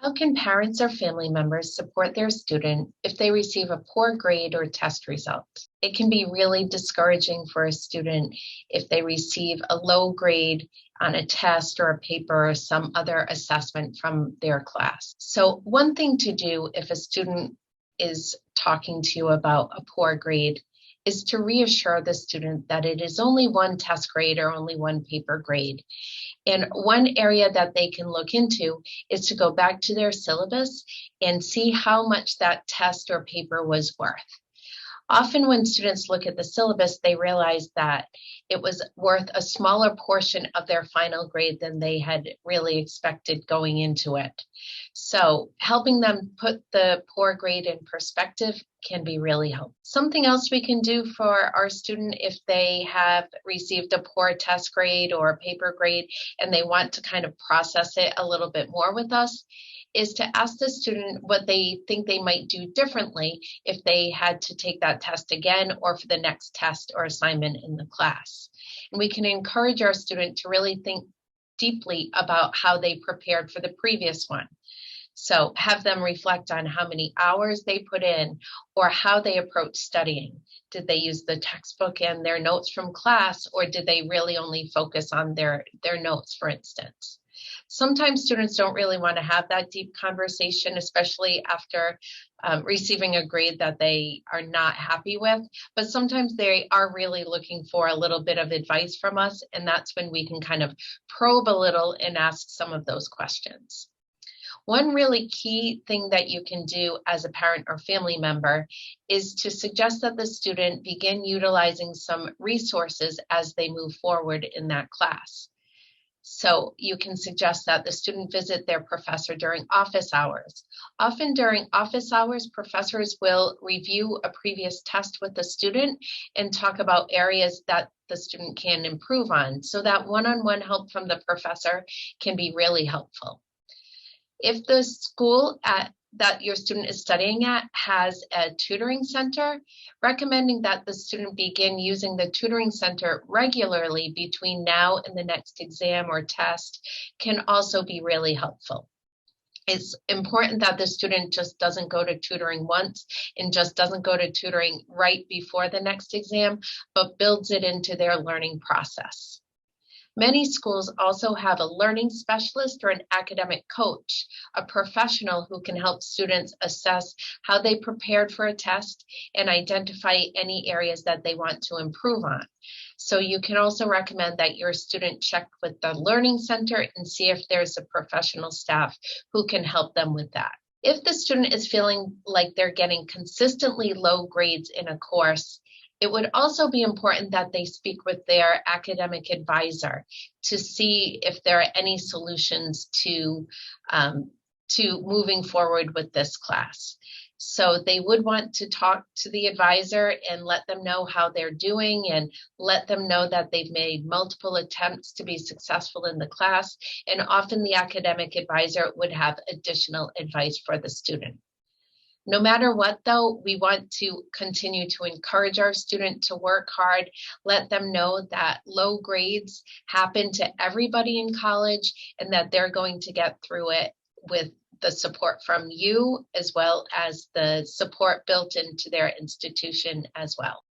How can parents or family members support their student if they receive a poor grade or test result? It can be really discouraging for a student if they receive a low grade on a test or a paper or some other assessment from their class. So one thing to do if a student is talking to you about a poor grade is to reassure the student that it is only one test grade or only one paper grade. And one area that they can look into is to go back to their syllabus and see how much that test or paper was worth. Often when students look at the syllabus, they realize that it was worth a smaller portion of their final grade than they had really expected going into it. So helping them put the poor grade in perspective can be really helpful. Something else we can do for our student if they have received a poor test grade or a paper grade and they want to kind of process it a little bit more with us is to ask the student what they think they might do differently if they had to take that test again or for the next test or assignment in the class. And we can encourage our student to really think deeply about how they prepared for the previous one. So have them reflect on how many hours they put in or how they approach studying. Did they use the textbook and their notes from class, or did they really only focus on their notes, for instance? Sometimes students don't really want to have that deep conversation, especially after receiving a grade that they are not happy with. But sometimes they are really looking for a little bit of advice from us, and that's when we can kind of probe a little and ask some of those questions. One really key thing that you can do as a parent or family member is to suggest that the student begin utilizing some resources as they move forward in that class. So you can suggest that the student visit their professor during office hours. Often during office hours, professors will review a previous test with the student and talk about areas that the student can improve on. So that one-on-one help from the professor can be really helpful. If the school that your student is studying at has a tutoring center, recommending that the student begin using the tutoring center regularly between now and the next exam or test can also be really helpful. It's important that the student just doesn't go to tutoring once and just doesn't go to tutoring right before the next exam, but builds it into their learning process. Many schools also have a learning specialist or an academic coach, a professional who can help students assess how they prepared for a test and identify any areas that they want to improve on. So you can also recommend that your student check with the Learning Center and see if there's a professional staff who can help them with that. If the student is feeling like they're getting consistently low grades in a course, it would also be important that they speak with their academic advisor to see if there are any solutions to moving forward with this class. So they would want to talk to the advisor and let them know how they're doing and let them know that they've made multiple attempts to be successful in the class. And often the academic advisor would have additional advice for the student. No matter what, though, we want to continue to encourage our student to work hard, let them know that low grades happen to everybody in college and that they're going to get through it with the support from you as well as the support built into their institution as well.